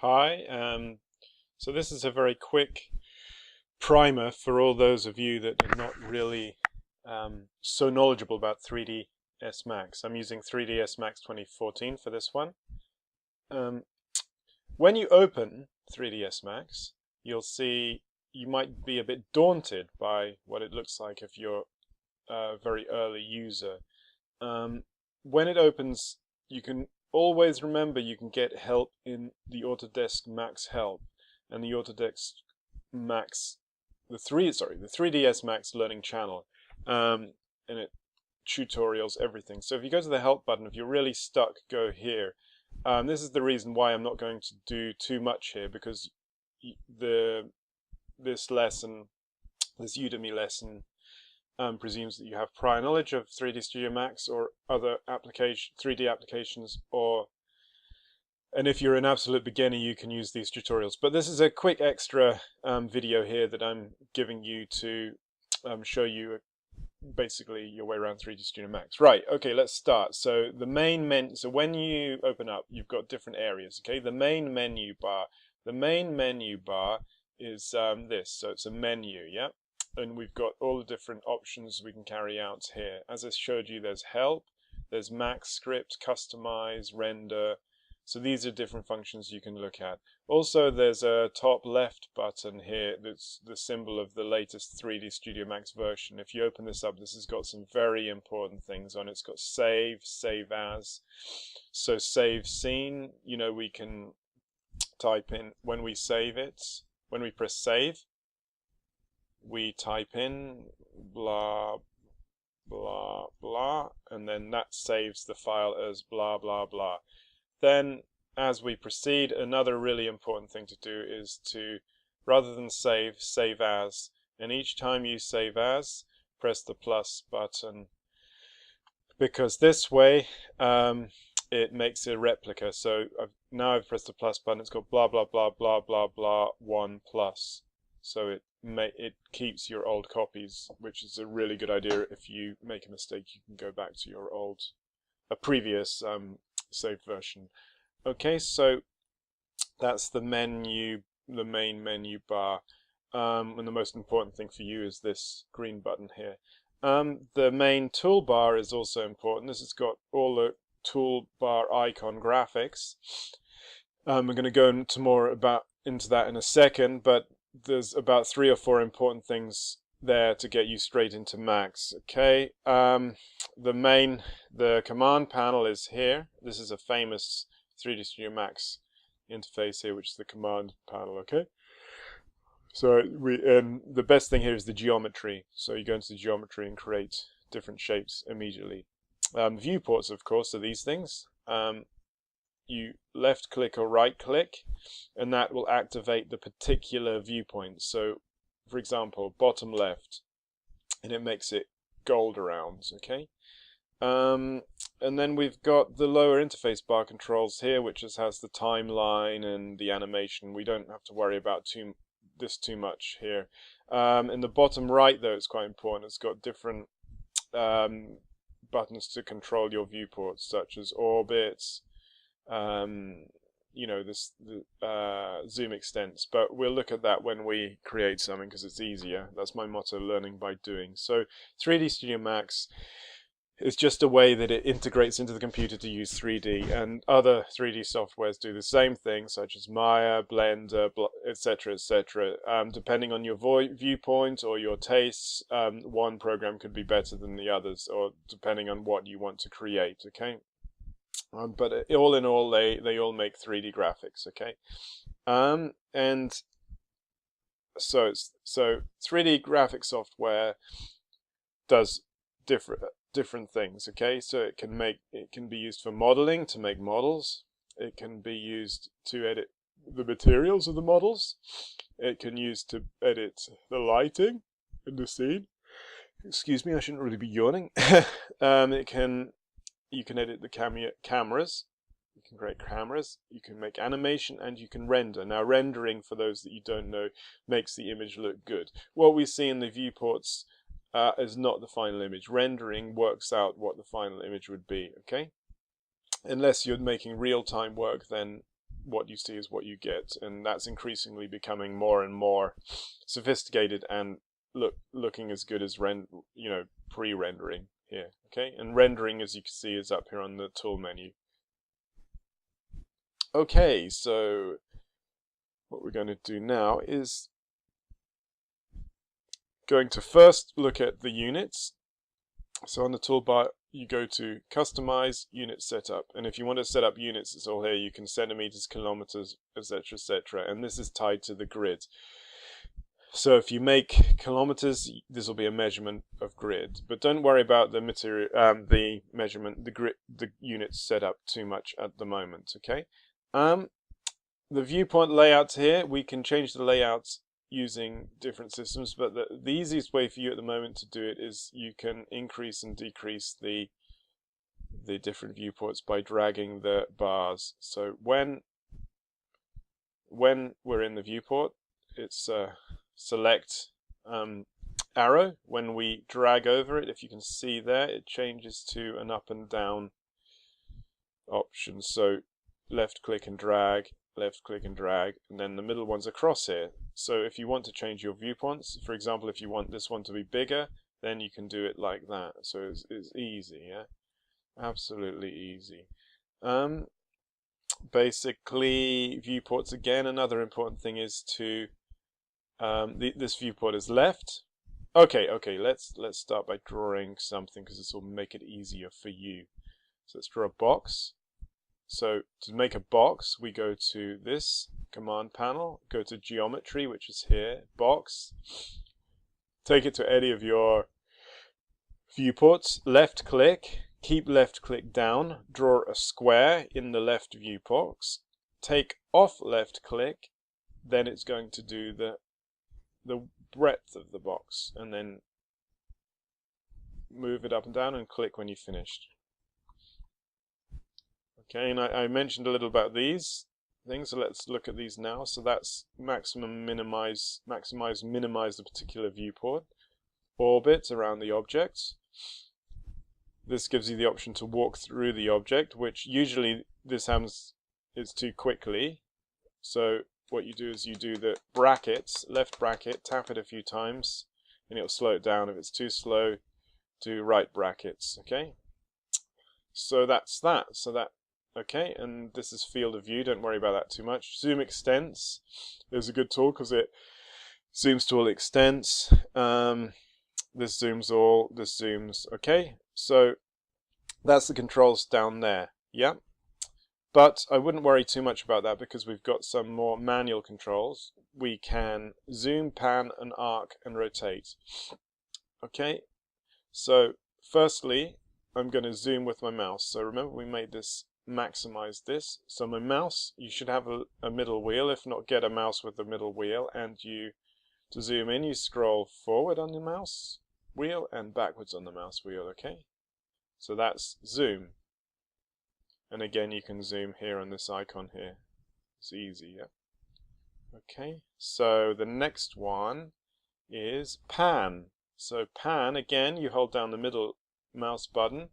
Hi, so this is a very quick primer for all those of you that are not really so knowledgeable about 3ds Max. I'm using 3ds Max 2014 for this one. When you open 3ds Max, you'll see you might be a bit daunted by what it looks like if you're a very early user. When it opens, you can always remember you can get help in the Autodesk Max help and the Autodesk Max, the 3ds Max learning channel, and it tutorials everything. So if you go to the help button, if you're really stuck, go here. This is the reason why I'm not going to do too much here, because this Udemy lesson presumes that you have prior knowledge of 3D Studio Max or other 3D applications, and if you're an absolute beginner, you can use these tutorials. But this is a quick extra video here that I'm giving you to show you basically your way around 3D Studio Max. Right, okay, let's start. So the main menu, so when you open up, you've got different areas, okay? The main menu bar is this, so it's a menu, yeah? And we've got all the different options we can carry out here. As I showed you, there's help, there's Max script, customize, render. So these are different functions you can look at. Also, there's a top left button here that's the symbol of the latest 3D Studio Max version. If you open this up, this has got some very important things on it. It's got save, save as. So save scene, you know, we can type in when we save it, when we press save, we type in blah blah blah, and then that saves the file as blah blah blah. Then as we proceed, another really important thing to do is to, rather than save, save as, and each time you save as, press the plus button, because this way it makes a replica. So now I've pressed the plus button, it's got blah blah blah blah blah blah 1 plus. So it keeps your old copies, which is a really good idea. If you make a mistake, you can go back to your previous saved version. Okay, so that's the menu, the main menu bar, and the most important thing for you is this green button here. The main toolbar is also important. This has got all the toolbar icon graphics. We're going to go into that in a second, but there's about 3 or 4 important things there to get you straight into Max. Okay, the command panel is here. This is a famous 3D Studio Max interface here, which is the command panel. Okay, so the best thing here is the geometry. So you go into the geometry and create different shapes immediately. Viewports, of course, are these things. You left click or right click, and that will activate the particular viewpoint. So for example, bottom left, and it makes it gold around. Okay, and then we've got the lower interface bar controls here, which has the timeline and the animation. We don't have to worry about this too much here. In the bottom right, though, it's quite important. It's got different buttons to control your viewports, such as orbits, you know, zoom extents, but we'll look at that when we create something because it's easier. That's my motto, learning by doing. So 3D Studio Max is just a way that it integrates into the computer to use 3D, and other 3D softwares do the same thing, such as Maya, Blender, etc., etc. Depending on your viewpoint or your tastes, one program could be better than the others, or depending on what you want to create. Okay. But all in all, they all make 3D graphics, okay? And so 3D graphic software does different things, okay? So it can be used for modeling, to make models. It can be used to edit the materials of the models. It can use to edit the lighting in the scene. Excuse me, I shouldn't really be yawning. You can edit the cameras, you can create cameras, you can make animation, and you can render. Now rendering, for those that you don't know, makes the image look good. What we see in the viewports is not the final image. Rendering works out what the final image would be, okay? Unless you're making real-time work, then what you see is what you get, and that's increasingly becoming more and more sophisticated and looking as good as pre-rendering here. Okay, and rendering, as you can see, is up here on the tool menu. Okay, so what we're going to do now is going to first look at the units. So on the toolbar, you go to Customize Unit Setup, and if you want to set up units, it's all here. You can centimeters, kilometers, etc., etc., and this is tied to the grid. So if you make kilometers, this will be a measurement of grid, but don't worry about the material, the measurement, the units set up too much at the moment. Okay. The viewpoint layouts here, we can change the layouts using different systems, but the easiest way for you at the moment to do it is you can increase and decrease the different viewports by dragging the bars. So when we're in the viewport, it's select arrow. When we drag over it, if you can see there, it changes to an up and down option. So left click and drag, left click and drag, and then the middle one's across here. So if you want to change your viewpoints, for example, if you want this one to be bigger, then you can do it like that. So it's easy, yeah, absolutely easy. Basically, viewports again. Another important thing is to this viewport is left. Okay, let's start by drawing something, because this will make it easier for you. So let's draw a box. So to make a box, we go to this command panel, go to geometry, which is here, box, take it to any of your viewports, left click, keep left click down, draw a square in the left viewports, take off left click, then it's going to do the breadth of the box, and then move it up and down and click when you've finished. Okay, and I mentioned a little about these things, so let's look at these now. So that's maximize, minimize the particular viewport. Orbit around the object. This gives you the option to walk through the object, which usually this happens is too quickly. So what you do is you do the brackets, left bracket, tap it a few times, and it'll slow it down. If it's too slow, do right brackets. Okay, so that's that. Okay, and this is field of view, don't worry about that too much. Zoom extents is a good tool because it zooms to all extents. This zooms all, this zooms, okay? So that's the controls down there, yeah? But I wouldn't worry too much about that because we've got some more manual controls. We can zoom, pan, and arc, and rotate. Okay, so firstly, I'm going to zoom with my mouse. So remember we made this, maximize this. So my mouse, you should have a middle wheel. If not, get a mouse with the middle wheel, and to zoom in, you scroll forward on the mouse wheel and backwards on the mouse wheel, okay? So that's zoom. And again, you can zoom here on this icon here. It's easy, yeah? Okay, so the next one is pan. So pan, again, you hold down the middle mouse button,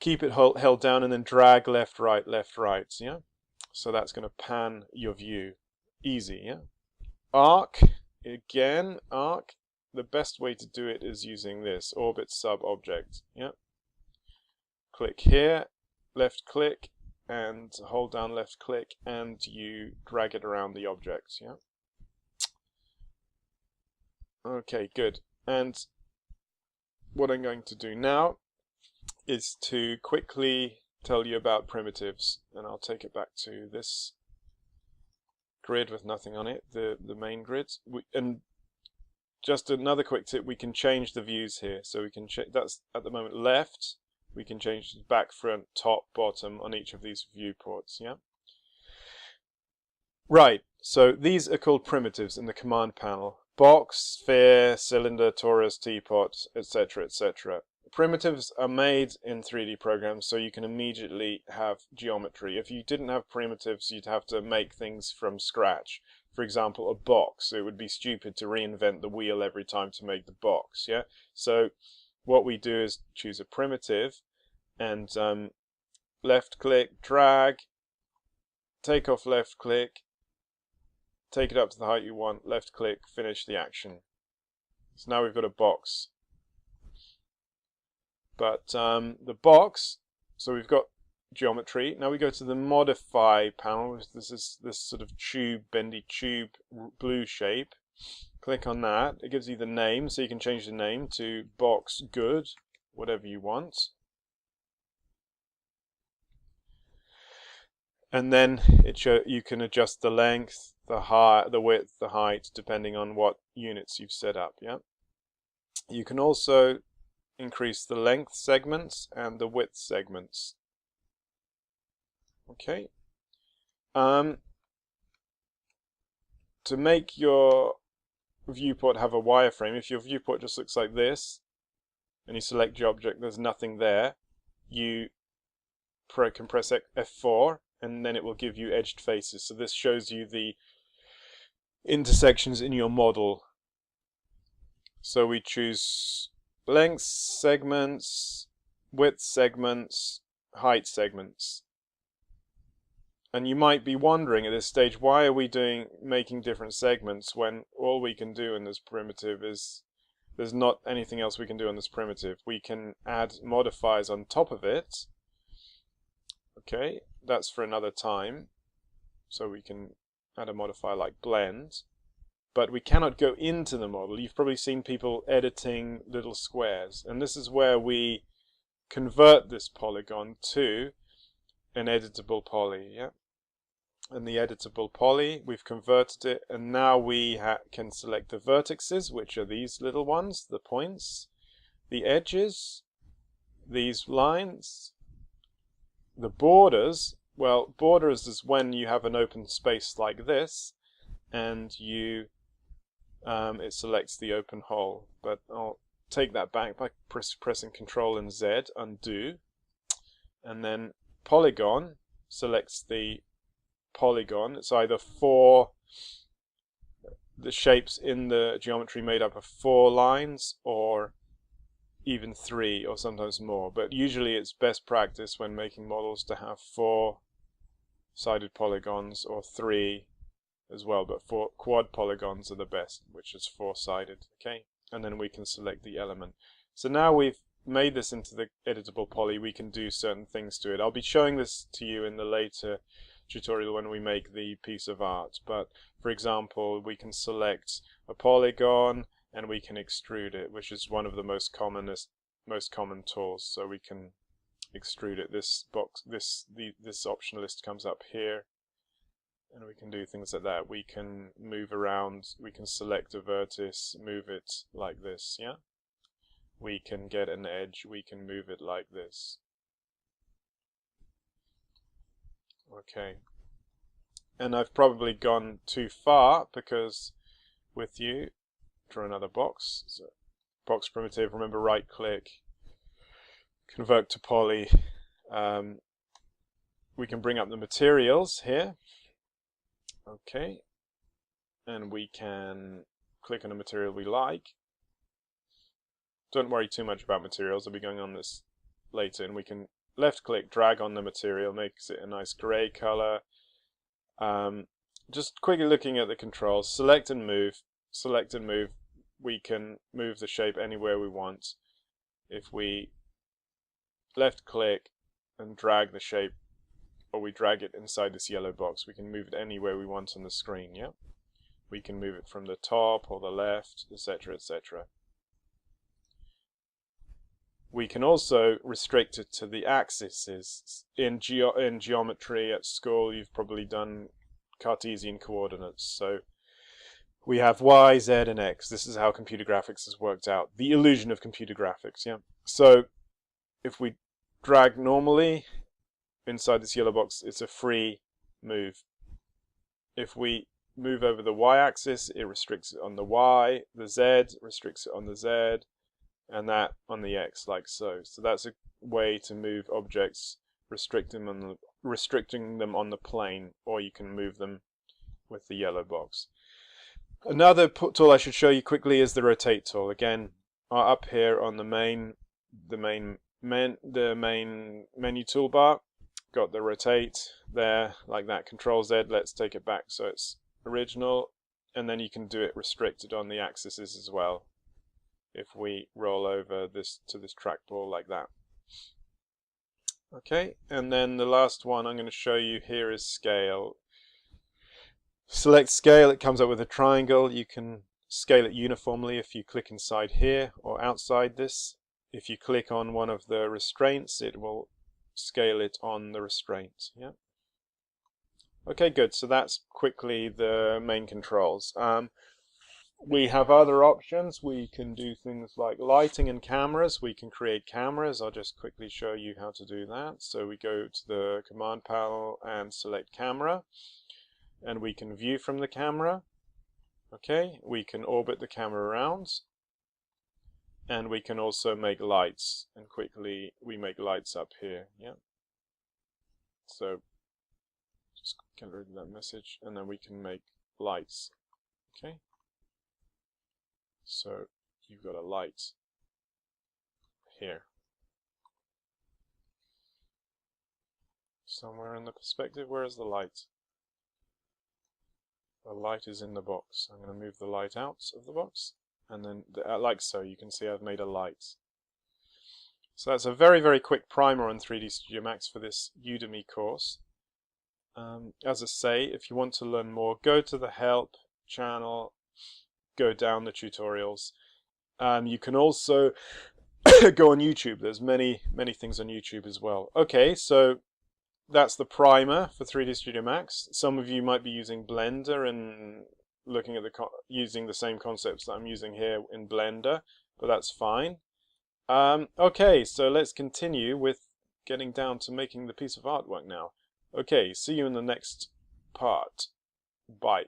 keep it held down, and then drag left, right, yeah? So that's going to pan your view. Easy, yeah? Arc, again, arc. The best way to do it is using this, orbit sub object, yeah? Click here, left click, and hold down left click, and you drag it around the object, yeah? Okay, good. And what I'm going to do now is to quickly tell you about primitives, and I'll take it back to this grid with nothing on it, the main grid. And just another quick tip, we can change the views here. So we can that's at the moment left. We can change back, front, top, bottom on each of these viewports, yeah? Right, so these are called primitives in the command panel. Box, sphere, cylinder, torus, teapot, etc., etc. Primitives are made in 3D programs, so you can immediately have geometry. If you didn't have primitives, you'd have to make things from scratch. For example, a box. It would be stupid to reinvent the wheel every time to make the box, yeah? So what we do is choose a primitive and left click, drag, take off left click, take it up to the height you want, left click, finish the action. So now we've got a box. But the box, so we've got geometry. Now we go to the modify panel. This is this sort of tube, bendy tube, blue shape. Click on that. It gives you the name, so you can change the name to box good, whatever you want. And then you can adjust the length, the height, the width, the height, depending on what units you've set up. Yeah. You can also increase the length segments and the width segments. Okay. To make your viewport have a wireframe, if your viewport just looks like this, and you select your object, there's nothing there, you can press F4, and then it will give you edged faces. So this shows you the intersections in your model. So we choose length segments, width segments, height segments. And you might be wondering at this stage, why are we making different segments when all we can do in this primitive is, there's not anything else we can do in this primitive. We can add modifiers on top of it. Okay, that's for another time. So we can add a modifier like blend. But we cannot go into the model. You've probably seen people editing little squares. And this is where we convert this polygon to an editable poly. Yeah. And the editable poly, we've converted it, and now we can select the vertices, which are these little ones, the points, the edges, these lines, the borders. Well, borders is when you have an open space like this, and you it selects the open hole. But I'll take that back by pressing Ctrl and Z, undo, and then polygon selects the polygon. It's either the shapes in the geometry made up of 4 lines, or even 3, or sometimes more. But usually it's best practice when making models to have 4-sided polygons, or 3 as well, but 4 quad polygons are the best, which is 4-sided. Okay, and then we can select the element. So now we've made this into the editable poly, we can do certain things to it. I'll be showing this to you in the later tutorial when we make the piece of art. But for example, we can select a polygon and we can extrude it, which is one of the most common tools. So we can extrude it. This option list comes up here, and we can do things like that. We can move around, we can select a vertex, move it like this. Yeah, we can get an edge, we can move it like this. Okay, and I've probably gone too far, because with you, draw another box. So box primitive, remember right click, convert to poly. We can bring up the materials here. Okay, and we can click on a material we like. Don't worry too much about materials, I'll be going on this later. And we can left click, drag on the material, makes it a nice grey color. Just quickly looking at the controls, select and move, select and move. We can move the shape anywhere we want. If we left click and drag the shape, or we drag it inside this yellow box, we can move it anywhere we want on the screen. Yeah, we can move it from the top or the left, etc., etc. We can also restrict it to the axes. In geometry at school, you've probably done Cartesian coordinates. So we have Y, Z, and X. This is how computer graphics is worked out. The illusion of computer graphics, yeah. So if we drag normally inside this yellow box, it's a free move. If we move over the Y-axis, it restricts it on the Y. The Z restricts it on the Z. And that on the X, like so. So that's a way to move objects, restricting them on the plane, or you can move them with the yellow box. Another tool I should show you quickly is the rotate tool. Again, up here on the main menu toolbar, got the rotate there, like that, Control Z, let's take it back so it's original, and then you can do it restricted on the axes as well, if we roll over this to this trackball like that. Okay, and then the last one I'm going to show you here is scale. Select scale, it comes up with a triangle. You can scale it uniformly if you click inside here or outside this. If you click on one of the restraints, it will scale it on the restraint. Yeah. Okay, good. So that's quickly the main controls. We have other options. We can do things like lighting and cameras. We can create cameras. I'll just quickly show you how to do that. So we go to the command panel and select camera, and we can view from the camera. Okay, we can orbit the camera around, and we can also make lights, and quickly we make lights up here. Yeah. So just get rid of that message, and then we can make lights. Okay. So you've got a light here. Somewhere in the perspective, where is the light? The light is in the box. I'm going to move the light out of the box, and then like so, you can see I've made a light. So that's a very, very quick primer on 3D Studio Max for this Udemy course. As I say, if you want to learn more, go to the help channel, go down the tutorials. You can also go on YouTube. There's many things on YouTube as well. Okay, so that's the primer for 3D Studio Max. Some of you might be using Blender and looking at using the same concepts that I'm using here in Blender, but that's fine. Okay, so let's continue with getting down to making the piece of artwork now. Okay, see you in the next part. Bye.